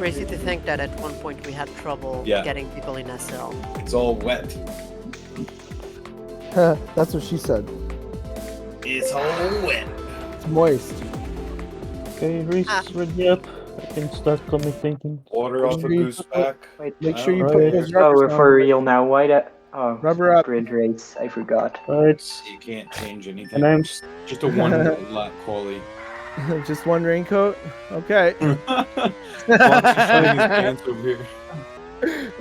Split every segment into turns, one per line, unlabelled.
crazy to think that at one point we had trouble getting people in SL.
It's all wet.
That's what she said.
It's all wet.
It's moist.
Okay, race ready up. I can start commentating.
Water off a goose back.
Wait,
Make sure you
Right.
put those
oh,
rubbers
we're
on.
for real now. Why that? Oh,
Rubber up.
grid race. I forgot.
Right.
You can't change anything.
And I'm
Just a one lap quali.
Just one raincoat? Okay.
Watch him shine his pants over here.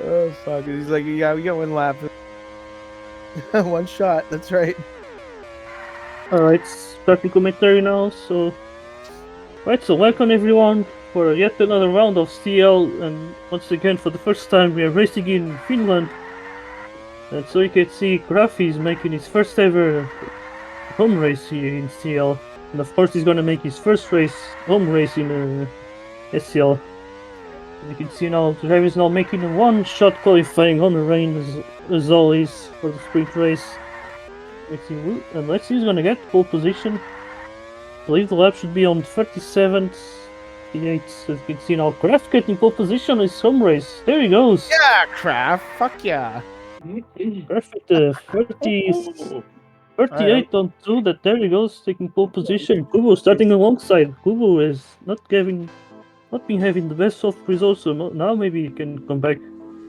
Oh, fuck. He's like, yeah, we got one lap. One shot. That's right.
Alright, starting commentary now, so... Right, so welcome everyone for yet another round of CL, and once again for the first time we are racing in Finland. And so you can see Graf is making his first ever home race here in CL. And of course he's gonna make his first home race in SCL. You can see now the driver is now making a one-shot qualifying on the rain as always for the sprint race. Let's see who's gonna get pole position. I believe the lap should be on 37th, 38th. As you can see now, Kraft getting pole position on his home race. There he goes.
Yeah, Kraft. Fuck yeah.
Perfect. 38 on 2. There he goes, taking pole position. Kubo starting alongside. Kubo is not been having the best of results, so now maybe he can come back.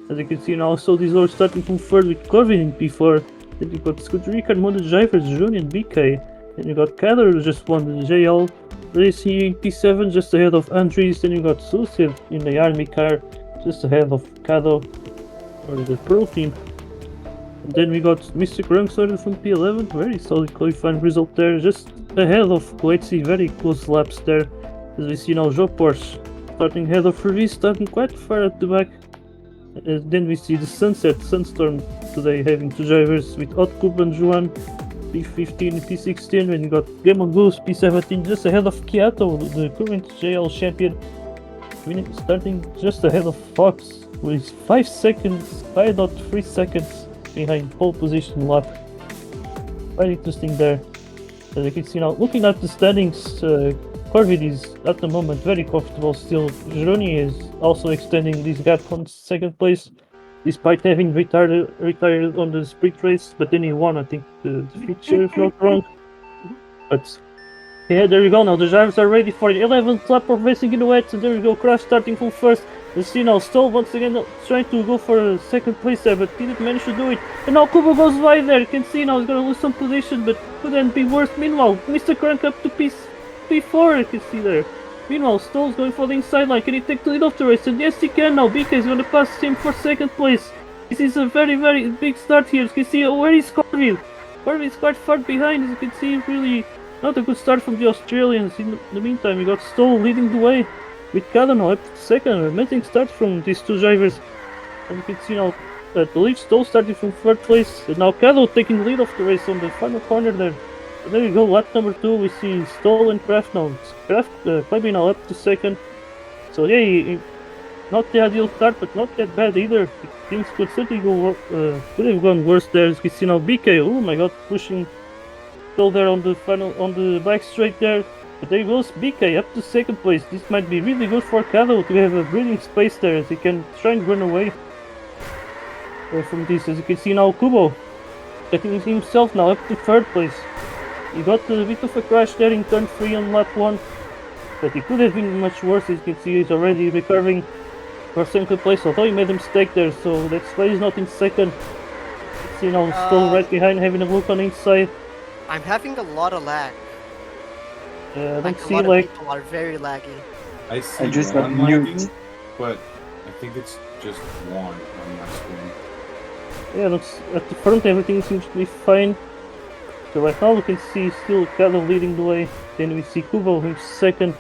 As you can see now, so these are starting from third with Corvin in P4. Then you got Scuderica and one of the drivers, Juni and BK. Then you got Kader who just won the JL race here in P7, just ahead of Andres. Then you got Susid in the army car, just ahead of Kado, or the pro team. And then we got Mr. Grungstarter from P11, very solid qualifying result there, just ahead of Koetsi, very close laps there. As we see now Joe Porsche starting ahead of Revis, starting quite far at the back. Then we see the Sunstorm today having two drivers with Otkub and Juan, P15 and P16, and you got Game on Goose, P17, just ahead of Kiato, the current JL champion, starting just ahead of Fox with 5.3 seconds behind pole position lap. Quite interesting there. As you can see now, looking at the standings, Corvid is at the moment very comfortable still. Jeroni is also extending this gap on second place, despite having retired on the sprint race, but then he won, I think, the feature if not wrong. But yeah, there we go now, the drivers are ready for the 11th lap of racing in the wet, and there we go, Crash starting from first. You see now Stoll once again trying to go for second place there, but didn't manage to do it. And now Kubo goes wide there, you can see now he's gonna lose some position, but couldn't be worse. Meanwhile, Mr. Crank up to P4, you can see there. Meanwhile, Stoll's going for the inside line. Can he take the lead of the race? And yes, he can now. BK is going to pass him for second place. This is a very, very big start here. As you can see, where is Corville? Corville is quite far behind. As you can see, really not a good start from the Australians. In the meantime, we got Stoll leading the way with Cadano up to second. Amazing start from these two drivers. And you can see now, I believe Stoll started from third place. And now Cado taking the lead of the race on the final corner there. And there you go, lap number 2, we see Stoll and Kraft now. Kraft climbing now up to second. So yeah, not the ideal start, but not that bad either. Things could certainly could have gone worse there. As you can see now, BK, oh my god, pushing Stoll there on the back straight there. But there goes BK up to second place. This might be really good for Cado to have a breathing space there, as he can try and run away from this. As you can see now, Kubo getting himself now up to third place. He got a bit of a crash there in turn 3 on lap 1, but it could have been much worse. As you can see, he's already recovering for second place, although he made a mistake there, so that's why he's not in second. See now, Stoll right behind, having a look on the inside.
I'm having a lot of lag.
I don't see
a lot
like...
of people are very laggy.
I see
just
one
got mute.
lagging, but I think it's just one on my screen.
Yeah, looks at the front everything seems to be fine. So right now we can see still Cado leading the way, then we see Kubo who's second,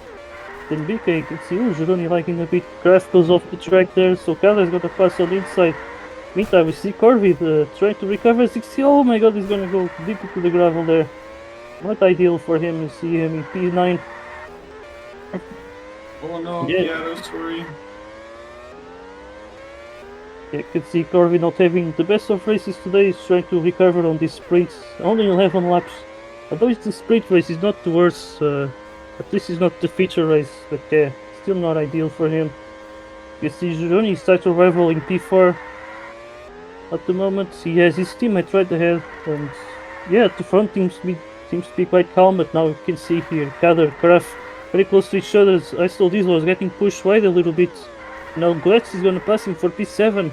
then BK, you can see Jeroni lagging a bit, Kraft goes off the track there, so Cado is going to pass on the inside. Meantime we see Corvid trying to recover 60, oh my god, he's going to go deep into the gravel there. Not ideal for him, you see him in P9.
Oh no,
Yeah.
sorry.
You can see Corvin not having the best of races today. He's trying to recover on these sprints. Only 11 laps. Although it's the sprint race, it's not the worst. At least it's not the feature race. But yeah, still not ideal for him. You see Gironi starts to rival in P4 at the moment. He has his teammate right ahead, and yeah, the front team seems to be quite calm, but now you can see here Kader, Kraf very close to each other. I saw Diesel was getting pushed wide a little bit. Now Gletz is gonna pass him for P7.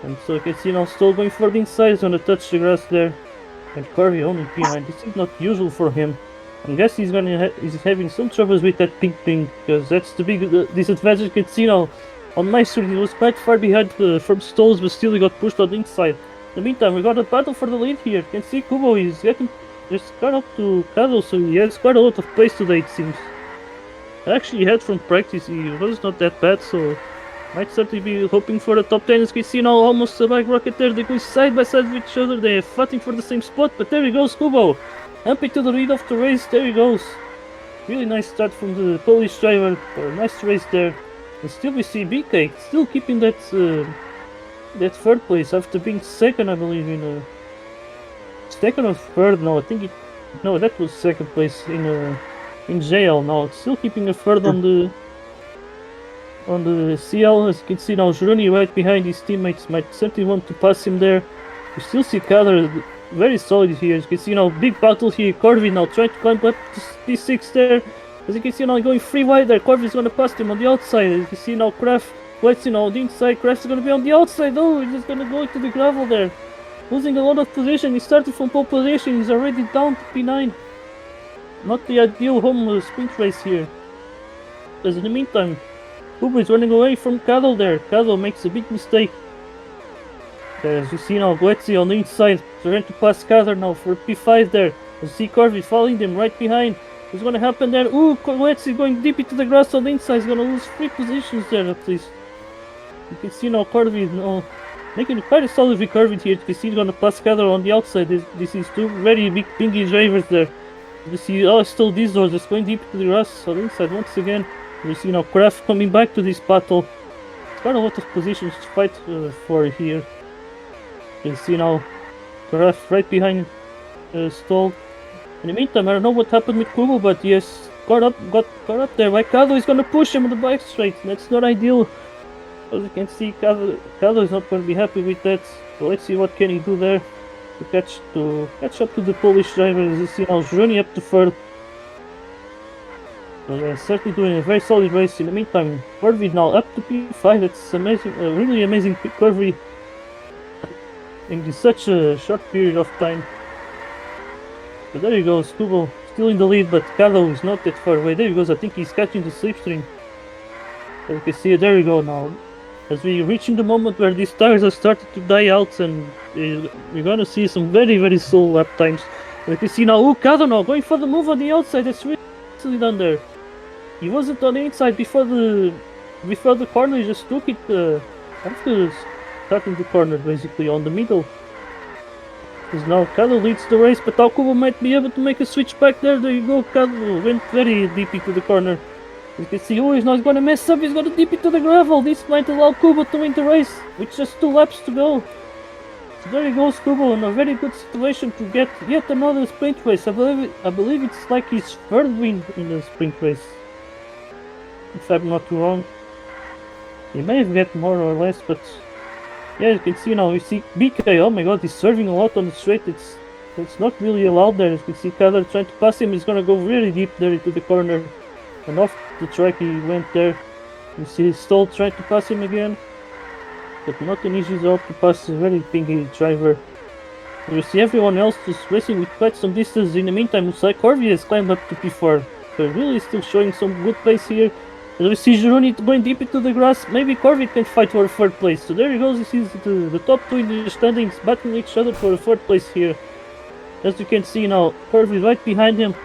And so you can see now Stoll going for the inside, is gonna touch the grass there. And Corby only P9. This is not usual for him. I guess he's having some troubles with that ping ping, because that's the big disadvantage you can see now. On my street, he was quite far behind from Stolls, but still he got pushed on the inside. In the meantime, we got a battle for the lead here. You can see Kubo is getting just got up to Kado, so he has quite a lot of pace today, it seems. Actually, he had from practice, he was not that bad, so might certainly be hoping for the top 10. As you can see now, almost a bike rocket there. They go side by side with each other. They're fighting for the same spot, but there he goes, Kubo. Happy to the lead of the race. There he goes. Really nice start from the Polish driver. Or a nice race there. And still we see BK still keeping that that third place after being second, I believe, in second or third. No, I think it. No, that was second place in jail. Now it's still keeping a third on the CL. As you can see now, Jruni right behind his teammates might certainly want to pass him there. You still see Kader very solid here. As you can see now, big battle here. Corvin now trying to climb up to P6 there. As you can see now, going free wide there. Corvin's gonna pass him on the outside. As you can see now, Kraft waits on the inside. Kraft's gonna be on the outside. Oh, he's just gonna go into the gravel there. Losing a lot of position. He started from pole position. He's already down to P9. Not the ideal home sprint race here. As in the meantime, Kubo is running away from Kado there. Kado makes a big mistake. As you see now, Guetzi on the inside, trying to pass Kader now for P5 there. You see Corvi following them right behind. What's gonna happen there? Ooh, Guetzi going deep into the grass on the inside. He's gonna lose 3 positions there at least. You can see now Corvi is now making quite a solid recovery here. You can see he's gonna pass Kader on the outside. This is 2 very big pingy drivers there. You see, still these doors just going deep into the grass on the inside once again. You see now Kraft coming back to this battle. It's got a lot of positions to fight for here. You can see now Kraft right behind Stoll. In the meantime, I don't know what happened with Kubo, but yes, got up there. Why Kado is gonna push him on the bike straight. That's not ideal. As you can see, Kado is not gonna be happy with that. So let's see what can he do there to catch up to the Polish driver. As you see now, Jruni up to third. So yeah, certainly doing a very solid race. In the meantime, Corvi now up to P5. That's amazing, really amazing recovery in such a short period of time. But there he goes, Kubo still in the lead, but Kado is not that far away. There he goes, I think he's catching the slipstream. As you can see, there we go now. As we're reaching the moment where these tires are starting to die out, and we're gonna see some very, very slow lap times. As you can see now, Kado now going for the move on the outside. That's really nicely done there. He wasn't on the inside before the corner. He just took it after starting the corner, basically on the middle. Because now Kado leads the race, but now Kubo might be able to make a switch back there. There you go, Kado went very deep into the corner. You can see, he's not going to mess up. He's going to dip into the gravel. This might allow Kubo to win the race with just 2 laps to go. So there he goes, Kubo in a very good situation to get yet another sprint race. I believe it's like his 3rd win in the sprint race, if I'm not wrong. He may have get more or less, but yeah, you can see now, you see BK, oh my god, he's serving a lot on the straight. It's not really allowed there. As you can see Kader trying to pass him. He's gonna go really deep there into the corner. And off the track he went there. You see Stoll trying to pass him again. But not an easy job to pass a very pingy driver. And you see everyone else just racing with quite some distance. In the meantime, Usai Corvi has climbed up to P4. So really still showing some good pace here. And we see Jruni going deep into the grass. Maybe Corvi can fight for a 3rd place. So there he goes. He sees the top 2 in the standings battling each other for a 3rd place here. As you can see now, Corvi right behind him.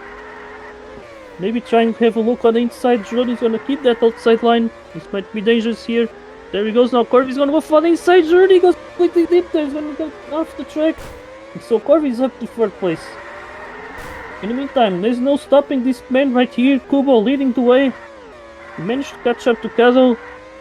Maybe trying to have a look on the inside. Jruni's gonna keep that outside line. This might be dangerous here. There he goes now. Corvi's gonna go for the inside. Jruni goes completely deep there. He's gonna go off the track. And so Corvi's up to 3rd place. In the meantime, there's no stopping this man right here. Kubo leading the way. He managed to catch up to Kado.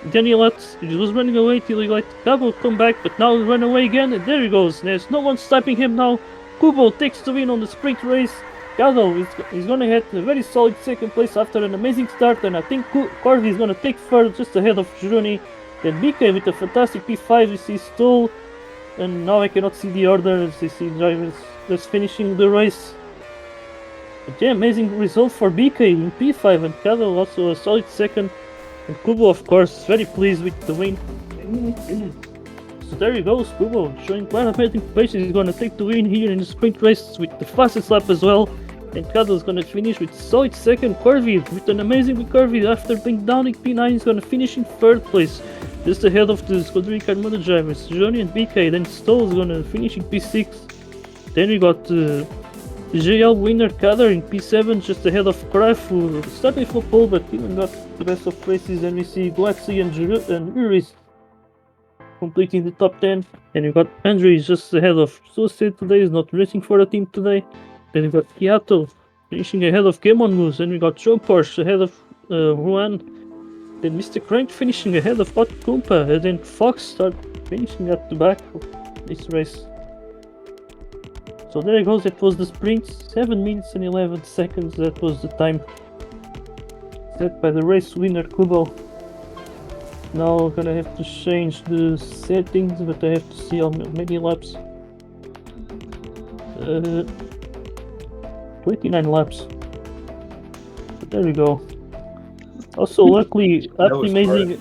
Then he was running away till he let Kado come back, but now he ran away again, and there he goes. There's no one stopping him now. Kubo takes the win on the sprint race. Caldo is going to get a very solid second place after an amazing start, and I think Corvi is going to take third just ahead of Juroni. Then BK with a fantastic P5, you see Stoll, and now I cannot see the order as I see drivers just finishing the race. But yeah, amazing result for BK in P5, and Caldo also a solid second, and Kubo of course very pleased with the win. So there he goes, Kubo showing quite amazing pace. He's going to take the win here in the sprint race with the fastest lap as well. And Caddo is going to finish with solid second. Corvi with an amazing Corvi after being down in P9 is going to finish in third place, just ahead of the Squadron Carmona drivers, Johnny and BK. Then Stoll is going to finish in P6. Then we got JL winner Kader in P7, just ahead of Kraft, who started for pole but even got the best of races. And we see Glaxi and Uris completing the top 10. And we got Andre just ahead of Suicide today, is not racing for the team today. Then we got Kiato finishing ahead of Gamon Moose. Then we got Joe Porsche ahead of Juan. Then Mr. Crank finishing ahead of Hot Kumpa. And then Fox start finishing at the back of this race. So there it goes, it was the sprint, 7 minutes and 11 seconds, that was the time set by the race winner Kubo. Now I'm gonna have to change the settings, but I have to see how many laps. 29 laps. But there we go. Also, luckily, Aptly Amazing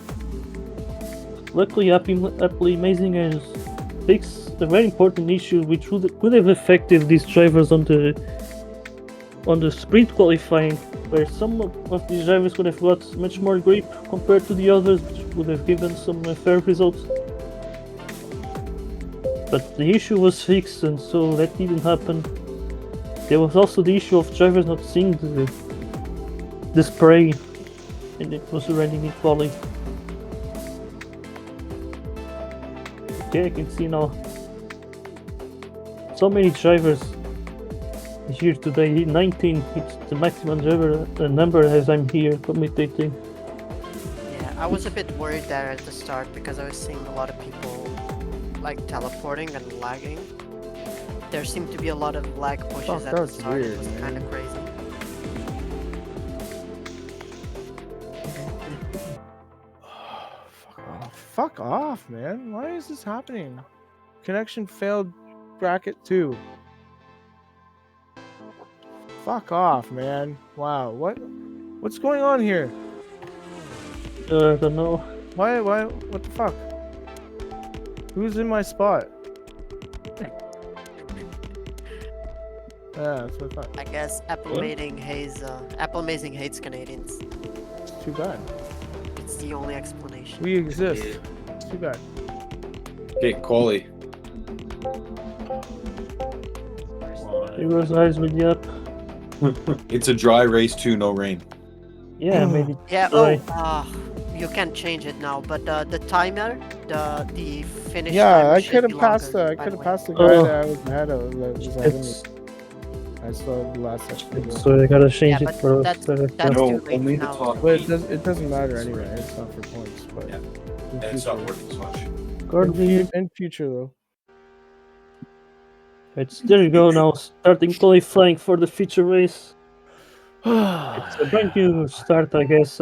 has fixed a very important issue which could have affected these drivers on the sprint qualifying, where some of these drivers could have got much more grip compared to the others, which would have given some fair results. But the issue was fixed, and so that didn't happen. There was also the issue of drivers not seeing the spray, and it was running in quali. Okay, I can see now. So many drivers here today, 19, it's the maximum driver number as I'm here commentating.
Yeah, I was a bit worried there at the start because I was seeing a lot of people like teleporting and lagging. There seemed to be a lot of lag pushes at the start. Weird, it was kind of crazy.
Fuck off, man. Why is this happening? Connection failed bracket 2. Fuck off, man. Wow, what's going on here?
I don't know.
Why, what the fuck? Who's in my spot? Yeah, that's what I thought.
I guess Apple Amazing hates Canadians.
It's too bad.
It's the only explanation.
We exist. It's too bad.
Okay, Coley.
It was eyes with the app.
It's a dry race too, no rain.
Yeah, maybe.
Yeah.
Dry.
You can change it now, but the timer, the finish.
Yeah,
time
I
should
could
be
have passed.
longer,
I
by
could
the
have
way.
passed the guy that I was ahead of. That was ahead of me.
It's,
I saw the last section.
so I gotta change
Yeah,
it
but
for
that's
for-
too late
only the
now.
top
But
eight.
it doesn't matter anyway. It's not for points. But
Yeah.
in
And it's not
future-
working so much.
Corby.
in future though.
There you go now, starting qualifying for the feature race. It's a brand new start, I guess.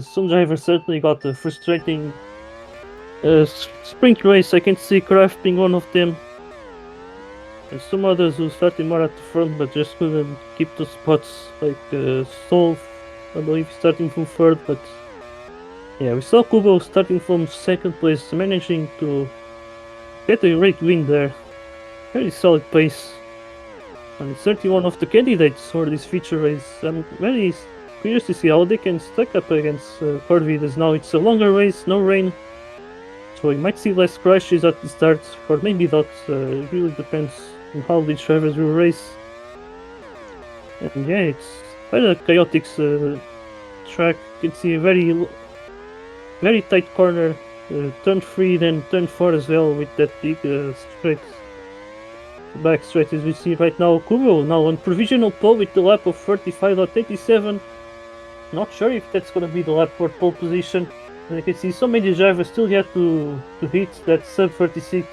Some drivers certainly got a frustrating sprint race. I can see Kraft being one of them. And some others who started more at the front but just couldn't keep the spots, like Sol, I believe, starting from third. But yeah, we saw Kubo starting from second place, managing to get a great win there. Very solid pace. And certainly one of the candidates for this feature race. I'm very curious to see how they can stack up against Corvid, as now it's a longer race, no rain. So we might see less crashes at the start, or maybe not. It really depends on how these drivers will race. And yeah, it's quite a chaotic track. You can see a very tight corner, turn 3, then turn 4 as well, with that big straight. Back straight as we see right now. Kubo now on provisional pole with the lap of 35.87. Not sure if that's gonna be the lap for pole position. And you can see so many drivers still yet to hit that sub 36.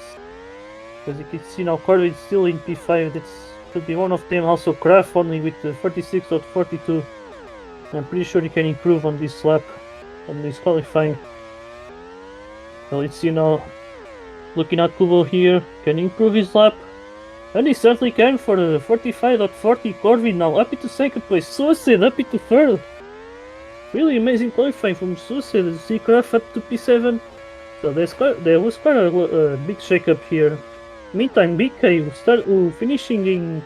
As you can see now, Corby is still in P5. That's could be one of them. Also, Kraft only with the 46.42. I'm pretty sure he can improve on this lap, on this qualifying. So let's see now. Looking at Kubo here, can he improve his lap? And he certainly can for the 45.40. Corvin now up into second place. Suicide up into third. Really amazing qualifying from Suicide. See Kraft up to P7. So there was quite a big shake-up here. Meantime, BK finishing in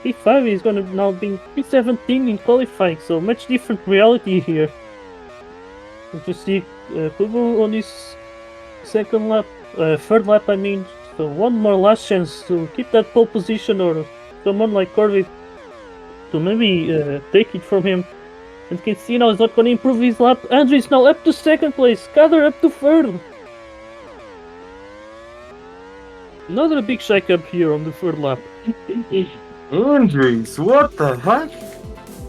P5 is gonna now be P17 in qualifying. So much different reality here. You see Kubo on his second lap, third lap I mean. So one more last chance to keep that pole position, or someone like Corvin to maybe take it from him. And can see now is not going to improve his lap. Andrew is now up to second place. Kader up to third. Another big shake-up here on the third lap.
Andres, what the heck?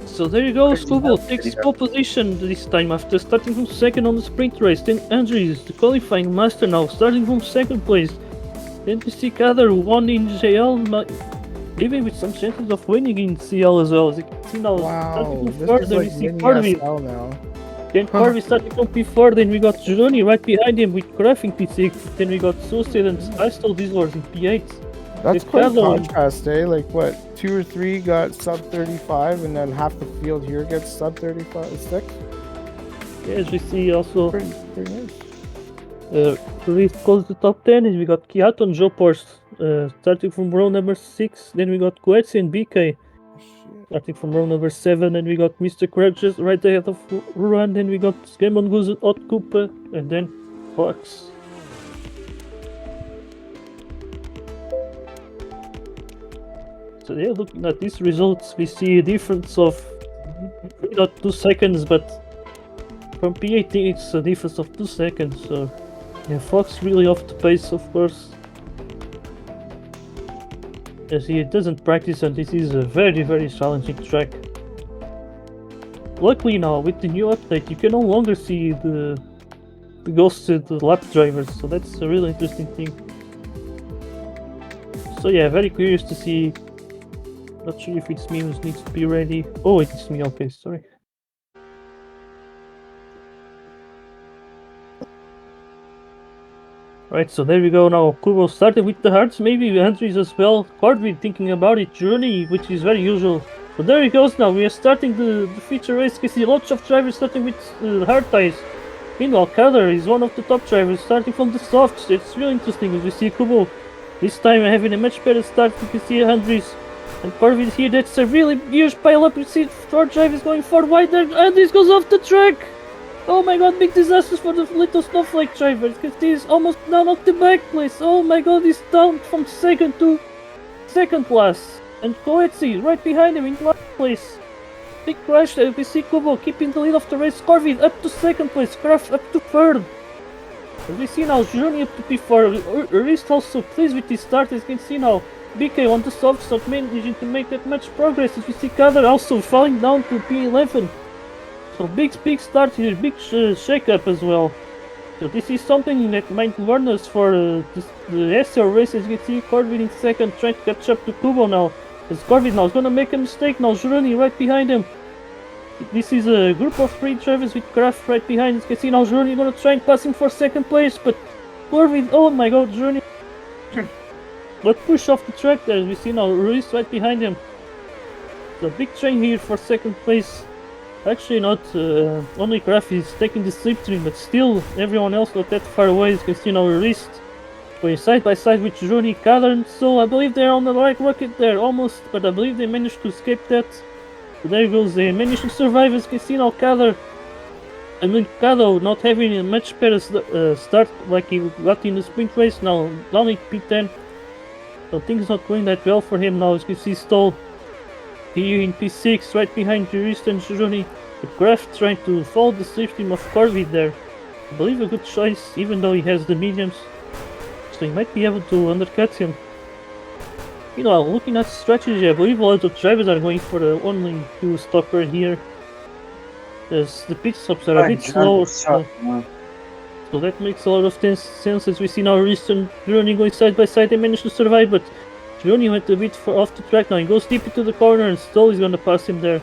So there you go, Kubo takes pole position this time after starting from second on the sprint race. Then Andres, the qualifying master now, starting from second place. Then we see Kader who won in JL, even with some chances of winning in CL as well. As you can see now,
Wow,
starting
this
from
is
third, then we
like
see
mini
Corvin.
SL now.
Then Corvin starting from P4, then we got Johnny right behind him with Kraft in P6. Then we got Suicide and Style Dislors in P8.
That's
If
quite a
Kader-
contrast, eh? Like what, 2 or 3 got sub 35, and then half the field here gets sub 36.
Yeah, as we see also
Pretty nice.
Reese calls the top 10, and we got Kiato and Jopors starting from row number 6. Then we got Koetsi and BK starting from row number 7. And we got Mr. Craig just right ahead of Ruan. Then we got Gamon Goose and Hot Koopa, and then Fox. So yeah, looking at these results, we see a difference of 3.2 seconds, but from P18 it's a difference of 2 seconds. So yeah, Fox really off the pace, of course, as he doesn't practice, and this is a very challenging track. Luckily now, with the new update, you can no longer see the ghosted lap drivers, so that's a really interesting thing. So yeah, very curious to see. Not sure if it's me who needs to be ready. Oh, it's me, okay, sorry. Right, so there we go now. Kubo started with the hearts, maybe Andres as well. Cordwin thinking about it, Journey, which is very usual. So there he goes now. We are starting the feature race. You can see lots of drivers starting with hard ties. Meanwhile, Kader is one of the top drivers starting from the softs. It's really interesting as we see Kubo this time having a much better start. You can see Andres and Corvin here. That's a really huge pile up. You see four drivers going forward. Why there? Andres goes off the track. Oh my god, big disasters for the little snowflake driver. Because he's almost down off the back place. Oh my god, he's down from second to second class. And Koetsi right behind him in last place. Big crash there. We see Kubo keeping the lead of the race. Corvin up to second place. Kraft up to third. And we see now Journey up to P4. Rist also pleased with his start. As you can see now, BK on the softs not managing to make that much progress. As we see Kader also falling down to P11. So big start here, big shake up as well. So this is something that might warn us for the SR race. As you can see, Corvin in second, trying to catch up to Kubo now. As Corvin now is gonna make a mistake now. Journey right behind him. This is a group of 3 drivers with Kraft right behind. As you can see now, Journey gonna try and pass him for second place, but Corvin, oh my god, Journey got pushed off the track there. As we see now, Ruiz right behind him. So big train here for second place. Actually not, only Kraft is taking the slipstream, but still everyone else not that far away. As you can see now, Wrist going side by side with Johnny Kader. So I believe they're on the right rocket there, almost, but I believe they managed to escape that. So there goes, they managed to survive. As you can see now, Kado not having a much better start like he got in the sprint race, now down in P10. So things not going that well for him now. As you can see, Stoll here in P6, right behind Jurist and Johnny. But Kraft trying to follow the slipstream of Corvin there. I believe a good choice, even though he has the mediums. So he might be able to undercut him. You know, looking at strategy, I believe a lot of drivers are going for the only 2 stopper here. As the pit stops are a bit slower. So that makes a lot of sense. As we see now, Wrist and Journey going side by side, they managed to survive, but Gironi went a bit off the track now. He goes deep into the corner and Stoll is gonna pass him there.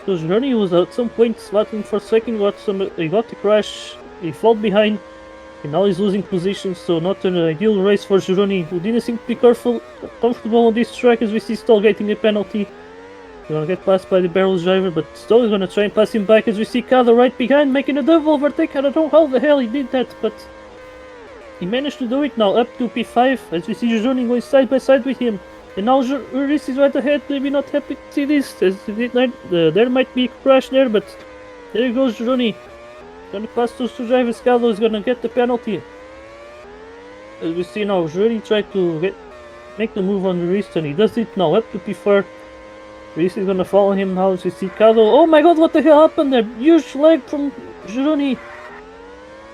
So Gironi was at some point battling for second, he got the crash, he fell behind, and now he's losing position, so not an ideal race for Gironi, who didn't seem to be comfortable on this track as we see Stoll getting a penalty. He's gonna get passed by the barrels driver, but Stoll is gonna try and pass him back as we see Kado right behind making a double overtake. I don't know how the hell he did that, but he managed to do it now, up to P5, as we see Gironi going side by side with him. And now Uris is right ahead, maybe not happy to see this, as there might be a crash there, but there goes Gironi. Gonna pass those two drivers, Kado is gonna get the penalty. As we see now, Gironi tried to make the move on Uris, and he does it now, up to P4. Uris is gonna follow him now, as we see Kado. Oh my god, what the hell happened there? Huge lag from Gironi.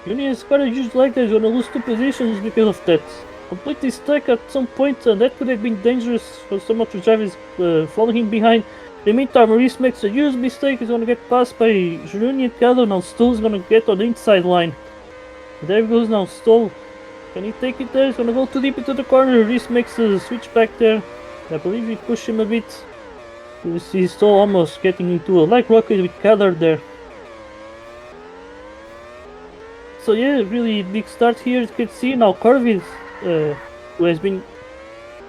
Gironi has got a huge lag there, he's gonna lose 2 positions because of that. Completely stuck at some point, and that could have been dangerous for some of the drivers following him behind. In the meantime, Maurice makes a huge mistake, he's gonna get passed by Gironi and Kado. Now Stoll's gonna get on the inside line. There goes now Stoll. Can he take it there? He's gonna go too deep into the corner. Maurice makes a switch back there. I believe he pushed him a bit. You see Stoll almost getting into a lag rocket with Kado there. So yeah, really big start here. You can see now Corvid, who has been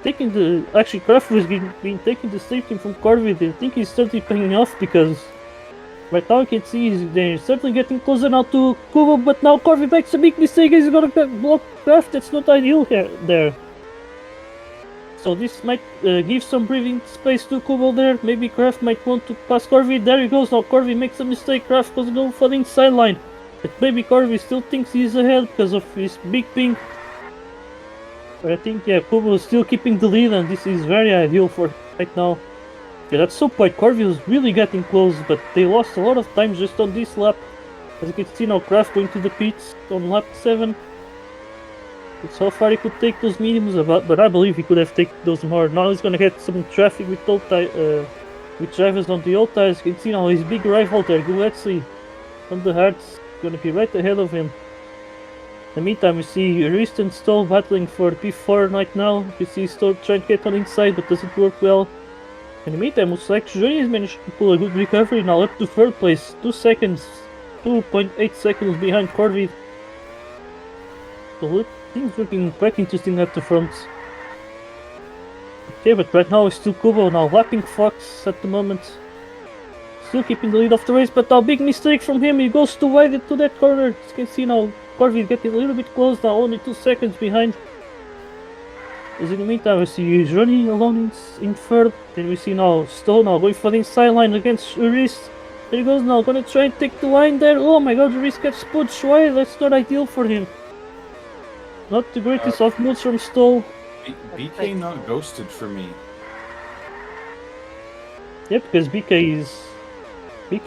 taking Kraft has been taking the safety from Corvid. I think he's starting paying off, because right now you can see they're certainly getting closer now to Kubo, but now Corvid makes a big mistake. He's gonna block Kraft. That's not ideal there. So this might give some breathing space to Kubo there. Maybe Kraft might want to pass Corvid. There he goes now. Corvid makes a mistake. Kraft goes go for the inside line. But maybe Corvid still thinks he's ahead because of his big ping. But I think, yeah, Kubo is still keeping the lead, and this is very ideal for right now. Yeah, at some point Corvid was really getting close, but they lost a lot of time just on this lap. As you can see now, Kraft going to the pits on lap 7. That's how far he could take those mediums, but I believe he could have taken those more. Now he's gonna get some traffic with with drivers on the old tires. You can see now his big rival there, Guetzi, on the hards, gonna be right ahead of him. In the meantime, we see Rist and Stoll battling for P4 right now. You see Stoll trying to get on inside, but doesn't work well. In the meantime, looks like Johnny has managed to pull a good recovery, now up to 3rd place, 2.8 seconds behind Corvid. So things looking quite interesting at the front. Okay, but right now it's still Kubo now lapping Fox at the moment. Still keeping the lead of the race, but now big mistake from him. He goes too wide into that corner. As you can see now, Corvid getting a little bit close now, only 2 seconds behind. As in the meantime, we see Johnny alone in 3rd. Then we see now Stoll now going for the inside line against Uris. There he goes now, gonna try and take the line there. Oh my god, Uris gets pushed wide. That's not ideal for him. Not the greatest of moves from Stoll.
BK not ghosted for me.
Yeah, because BK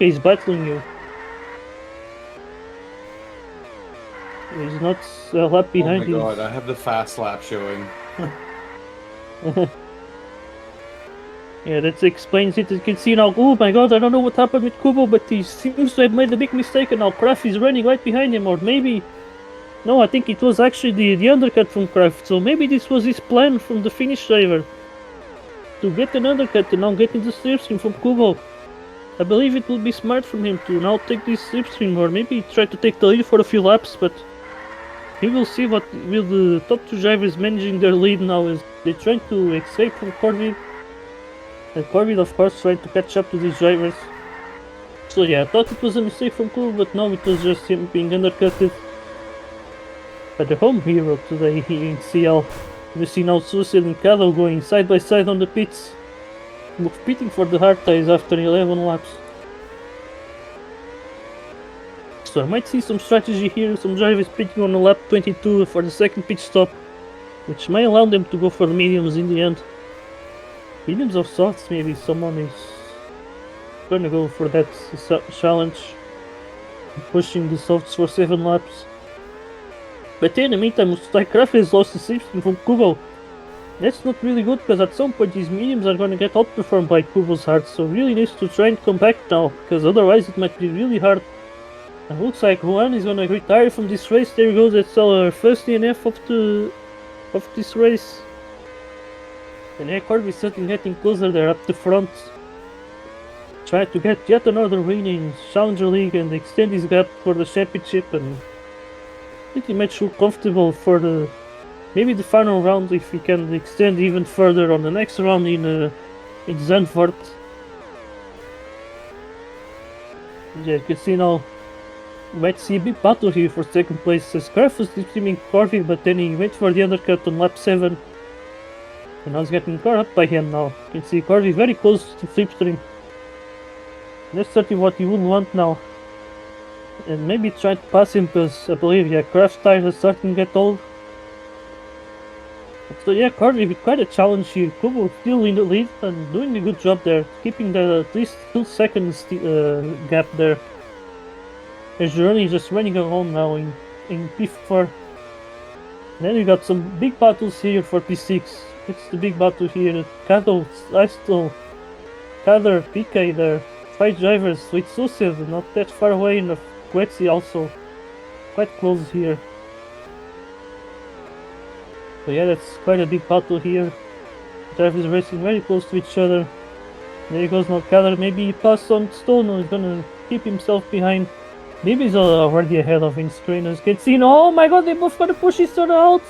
is battling you. He's not a lap behind you.
Oh my god, I have the fast lap showing.
Yeah, that explains it. You can see now, oh my god, I don't know what happened with Kubo, but he seems to have made a big mistake, and now Kraft is running right behind him, or maybe... No, I think it was actually the undercut from Kraft, so maybe this was his plan from the Finnish driver. To get an undercut and now get into slipstream from Kubo. I believe it will be smart from him to now take this slipstream, or maybe try to take the lead for a few laps, but... We will see what will the top 2 drivers managing their lead now, as they're trying to escape from Corvid. And Corvid, of course, trying to catch up to these drivers. So yeah, I thought it was a mistake from Kubo, but no, it was just him being undercutted by the home hero today here in CL. We see now Susil and Kado going side by side on the pits, competing for the hard tires after 11 laps. So I might see some strategy here, some drivers pitting on lap 22 for the 2nd pit stop, which may allow them to go for the mediums in the end. Mediums or softs, maybe someone is gonna go for that challenge, pushing the softs for 7 laps. But in the meantime, looks like Kraft has lost the slipstream from Kubo. That's not really good, because at some point these mediums are gonna get outperformed by Kubo's hards, so really needs to try and come back now, because otherwise it might be really hard. And looks like Juan is gonna retire from this race. There goes, that's our first DNF of this race. And yeah, Corby's certainly getting closer there up the front. Try to get yet another win in Challenger League and extend his gap for the championship, and pretty much feel comfortable for the maybe the final round if he can extend even further on the next round in Zandvoort. Yeah, you can see now we might see a big battle here for second place. Scarf was streaming Corby, but then he went for the undercut on lap 7. And I was getting caught up by him now. You can see Corby very close to slipstream. That's certainly what he would want now. And maybe try to pass him because I believe, yeah, Craft tires are starting to get old. So yeah, Corby with quite a challenge here. Kubo still in the lead and doing a good job there, keeping the at least 2 seconds gap there. As Journey is just running alone now in P4. And then we got some big battles here for P6. It's the big battle here. Kado, Aistel, Kader, PK there. 5 drivers with Susev, not that far away, and Quetzi also quite close here. So yeah, that's quite a big battle here. Drivers racing very close to each other. There he goes now, Kader. Maybe he passed on Stone, or he's gonna keep himself behind. Maybe he's already ahead of him. Screeners can see. Oh my god, they both got to push each other out.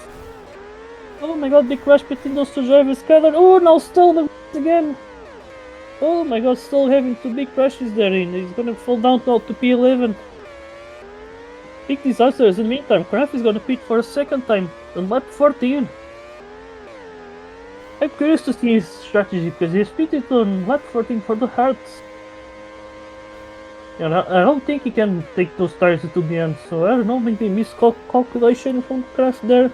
Oh my god, big crash between those 2 drivers. Kader, oh, now Stone again. Oh my god, still having 2 big crashes there in. He's gonna fall down now to P11. Big disasters. In the meantime, Kraft is gonna pit for a second time on lap 14. I'm curious to see his strategy because he's pitted on lap 14 for the Hearts. And I don't think he can take those tires to the end, so I don't know, maybe miscalculation from Kraft there.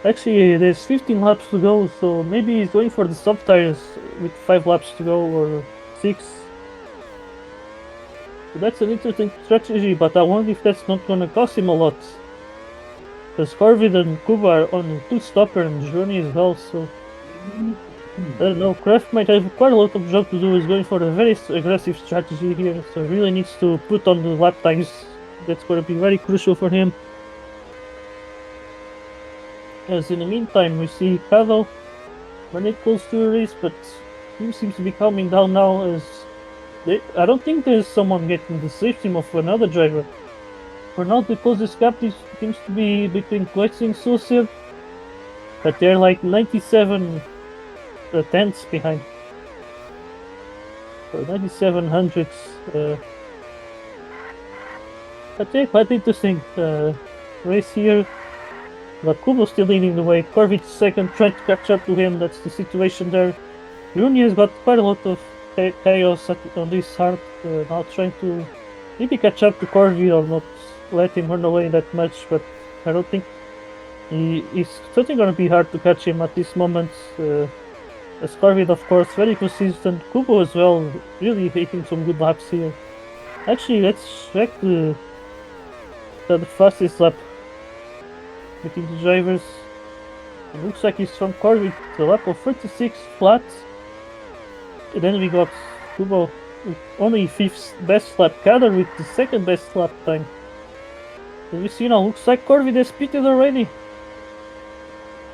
Actually, there's 15 laps to go, so maybe he's going for the soft tires with 5 laps to go or 6. So that's an interesting strategy, but I wonder if that's not gonna cost him a lot. Because Corvid and Kuba are on 2 stopper and Journey as well, so I don't know, Kraft might have quite a lot of job to do. He's going for a very aggressive strategy here, so he really needs to put on the lap times. That's gonna be very crucial for him. As in the meantime, we see Kado running close to a race, but he seems to be calming down now as I don't think there's someone getting the safety of another driver. For now, the closest gap seems to be between Quetzi and Susev, but they're like 97 tenths behind. So 97 hundredths. But yeah, quite interesting race here. But Kubo still leading the way. Corvid second, trying to catch up to him. That's the situation there. Rooney has got quite a lot of chaos on this start. Now trying to maybe catch up to Corvid or not let him run away that much. But I don't think it's certainly going to be hard to catch him at this moment. As Corvid, of course, very consistent. Kubo as well, really making some good laps here. Actually, let's check the fastest lap between the drivers. It looks like it's from Corvid, the lap of 36 flat. And then we got Kubo with only 5th best lap, Kader with the 2nd best lap time. And we see now, looks like Corvid has pitted already.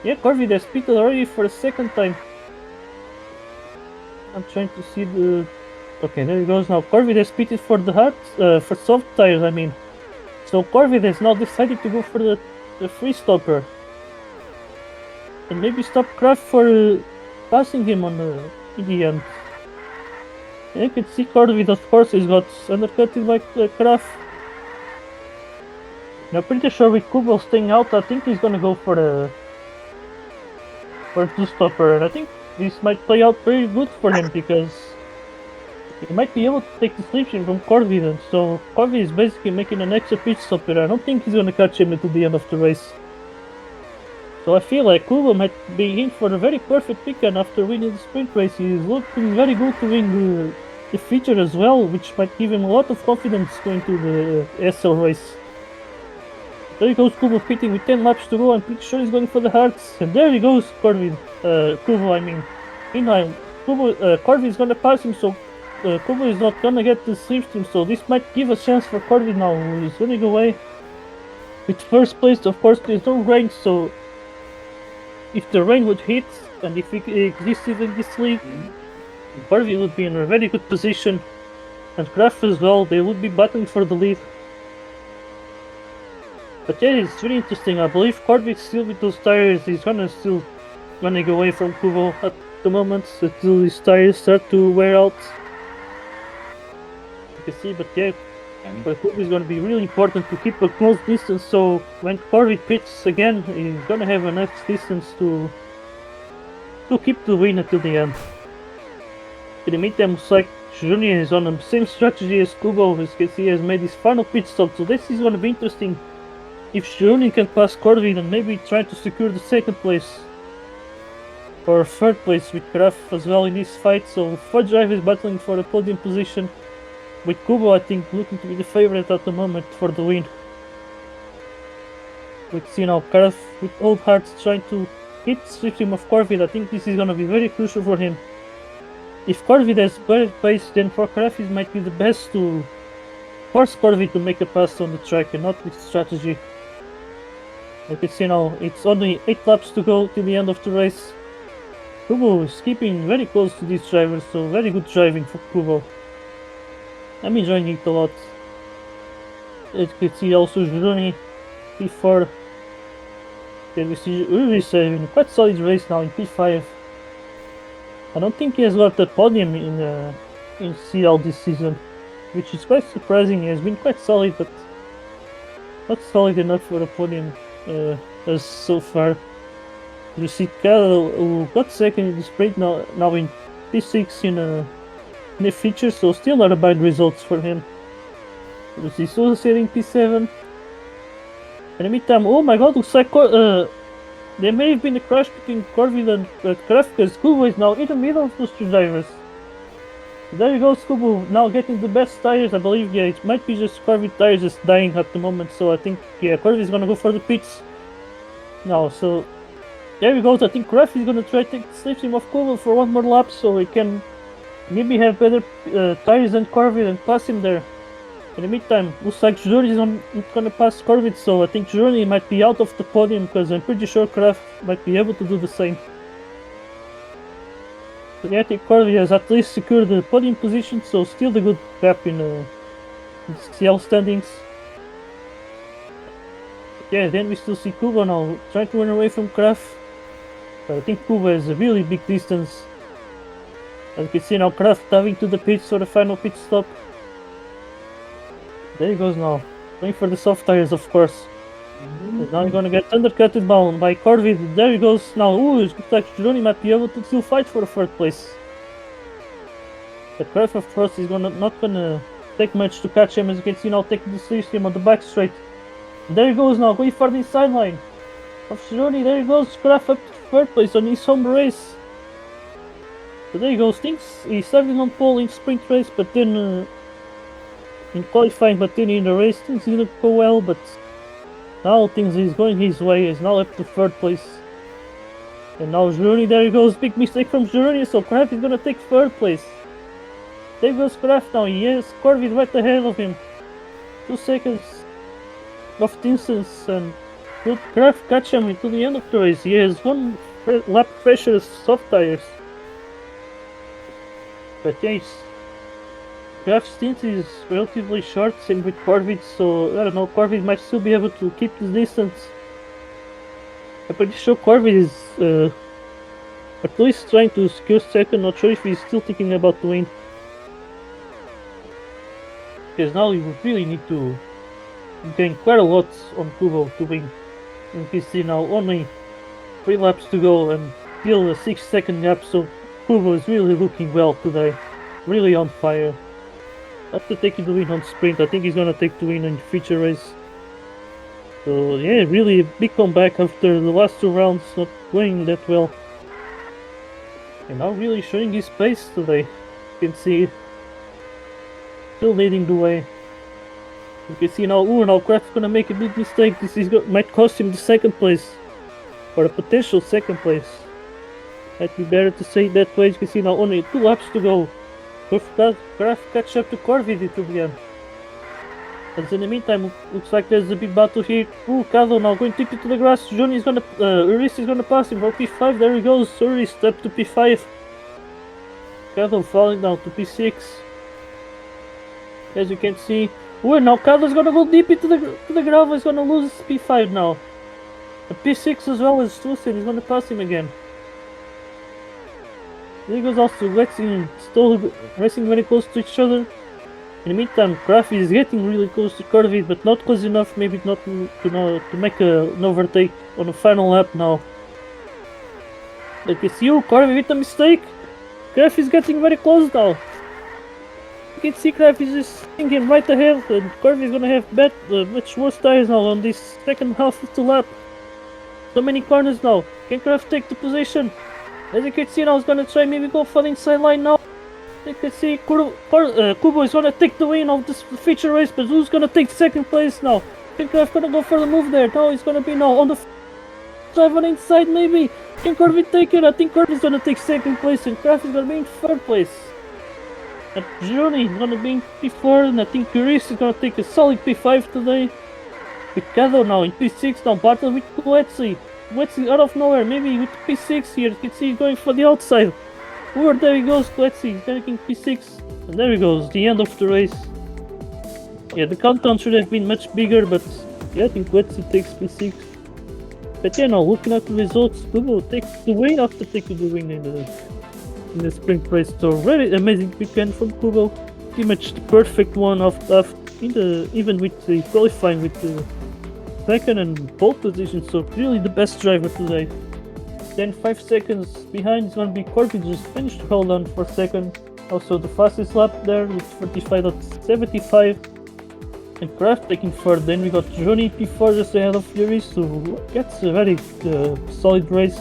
Yeah, Corvid has pitted already for the 2nd time. I'm trying to see the... Okay, there he goes now. Corvid has pitted for the hard, for soft tires, I mean. So Corvid has now decided to go for the free stopper. And maybe stop Kraft for passing him on in the end. And you can see Corvid, of course, he's got undercutted by Kraft. I'm pretty sure with Kubo staying out, I think he's gonna go for the two stopper, and I think this might play out very good for him because he might be able to take the slipstream from Corvid, and so Corvid is basically making an extra pit stop here. I don't think he's gonna catch him until the end of the race. So I feel like Kubo might be in for a very perfect weekend after winning the sprint race. He's looking very good to win the feature as well, which might give him a lot of confidence going to the SL race. There he goes, Kubo pitting with 10 laps to go. I'm pretty sure he's going for the hearts. And there he goes, Corvid. Kubo, I mean. Meanwhile, Corvid is gonna pass him, so Kubo is not gonna get the slipstream. So this might give a chance for Corvid now. He's running away with 1st place. Of course, there's no rain, so if the rain would hit, and if he existed in this league, Corvi would be in a very good position, and Kraft as well. They would be battling for the lead. But yeah, it's very interesting. I believe Corvi still with those tires. He's gonna still running away from Kubo at the moment until his tires start to wear out. You can see, but yeah, for Kubo is gonna be really important to keep a close distance. So when Corvi pits again, he's gonna have enough distance to keep the win until the end. In the meantime, looks like Junior is on the same strategy as Kubo. As you can see, he has made his final pit stop. So this is gonna be interesting. If Junior can pass Corvi, then maybe try to secure the second place. Or third place with Kraft as well in this fight. So four drivers battling for the podium position. With Kubo, I think, looking to be the favorite at the moment for the win. With Kraft with old hearts trying to hit slipstream of Corvid. I think this is gonna be very crucial for him. If Corvid has better pace, then for Kraft it might be the best to force Corvid to make a pass on the track and not with strategy. You can see now it's only 8 laps to go till the end of the race. Kubo is keeping very close to these drivers, so very good driving for Kubo. I'm enjoying it a lot. As you can see also Juroni P4. Then we see Uri's having a quite solid race now in P5. I don't think he has got a podium in CL this season, which is quite surprising. He has been quite solid, but not solid enough for a podium as so far. You see Kyle, who got second in the sprint, now in P6 in the feature, so still not a bad results for him. You see Sousa sitting P7. In the meantime, oh my god, looks like there may have been a crash between Corvid and Kraft, because Kubo is now in the middle of those two drivers. There you go, Kubo now getting the best tires. I believe, yeah, it might be just Corvid tires just dying at the moment, so I think, yeah, Corvid is gonna go for the pits now. So there we go. I think Kraft is gonna try to take the slipstream of Kubo for one more lap, so he can maybe have better tires than Corvid and pass him there. In the meantime, looks like Juroni is not gonna pass Corvid, so I think Juroni might be out of the podium, because I'm pretty sure Kraft might be able to do the same. But yeah, I think Corvid has at least secured the podium position, so still the good gap in the CL standings. But yeah, then we still see Kubo now trying to run away from Kraft, but I think Kubo has a really big distance. As you can see now, Kraft diving to the pits for the final pit stop. There he goes now, going for the soft tires, of course. And now he's gonna get undercutted by Corvid. There he goes now. Ooh, it looks like Juroni might be able to still fight for the third place. But Kraft, of course, is not gonna take much to catch him. As you can see now, taking the slipstream on the back straight. And there he goes now, going for the sideline of Juroni. There he goes, Kraft up to third place on his home race. So there he goes. Thinks he started on pole in sprint race, but then in qualifying, but then in the race things didn't go well. But now things is going his way. He's now up to third place. And now Juroni, there he goes, big mistake from Juroni, so Kraft is gonna take third place. There goes Kraft now. He has Corvid right ahead of him. 2 seconds of distance, and will Kraft catch him until the end of the race? He has 1 lap pressure soft tires. But yes, Kraft's stint is relatively short, same with Corvid, so I don't know, Corvid might still be able to keep the distance. I'm pretty sure Corvid is at least trying to secure second, not sure if he's still thinking about the win. Because now you would really need to gain quite a lot on Kubo to win. You can see now only 3 laps to go and still a 6-second gap, so Kubo is really looking well today, really on fire. After taking the win on sprint, I think he's gonna take the win in feature race. So yeah, really a big comeback after the last 2 rounds not going that well. And now really showing his pace today. You can see still leading the way. You can see now, now Kraft's gonna make a big mistake. This might cost him the second place, or a potential second place. Might be better to say it that way. You can see now only 2 laps to go. Kraft catch up to Corvid to the end. But in the meantime, looks like there's a big battle here. Ooh, Kado now going to take it to the grass. Johnny's gonna, Uris is gonna pass him for P5. There he goes. Uris step to P5. Kado falling down to P6. As you can see. Ooh, now Kado's gonna go deep into the gravel. He's gonna lose P5 now. And P6 as well as Susan. He's gonna pass him again. There goes also Lexi still racing very close to each other. In the meantime, Krafi is getting really close to Curvy, but not close enough, maybe not to make an overtake on the final lap now. Like you see, Curvy with a mistake. Krafi is getting very close now. You can see Krafi is just thinking right ahead, and Curvy is gonna have much worse tires now on this second half of the lap. So many corners now. Can Krafi take the position? As you can see now, he's gonna try maybe go for the inside line now. You can see Kubo is gonna take the win of this feature race, but who's gonna take second place now? Pinker's gonna go for the move there. Now he's gonna be now on the drive on inside maybe. Can Corby take it? I think Corby's gonna take second place and Kraft is gonna be in third place. And Journey is gonna be in P4 and I think Curis is gonna take a solid P5 today. With Kado now in P6 now, battle with Kuetsi. Kuetsi out of nowhere, maybe with P6 here, you can see he's going for the outside. There he goes, Kuetsi, he's taking P6. And there he goes, the end of the race. Yeah, the countdown should have been much bigger, but yeah, I think Kuetsi takes P6. But yeah, now looking at the results, Kubo takes the win after taking the win in the sprint race. So very amazing weekend from Kubo. Pretty much the perfect one even with the qualifying with the second and pole position. So really the best driver today. Then 5 seconds behind is going to be Corby, just finished to hold on for second. Also the fastest lap there with 45.75. And Kraft taking third. Then we got Johnny P4 just ahead of Fury, so that's a very solid race.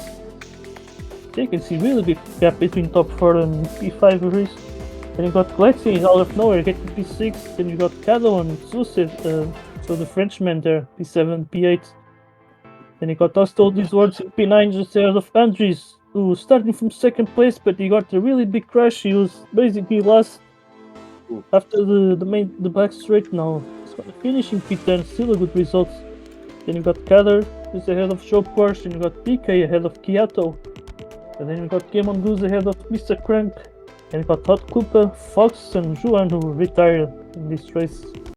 You can see really big gap between top 4 and P5 race. Then you got Gletsy out of nowhere getting P6. Then you got Kado and Suset, so the Frenchman there, P7, P8. Then he got us told these words in P9 just ahead of Andres, who was starting from second place, but he got a really big crash. He was basically last after the back straight now. He's gonna finish in P10, still a good result. Then you got Kader, who's ahead of Show Porsche, and you got PK ahead of Kiato. And then you got Gamon Goose ahead of Mr. Crank. And you got Hot Koopa, Fox, and Juan who retired in this race.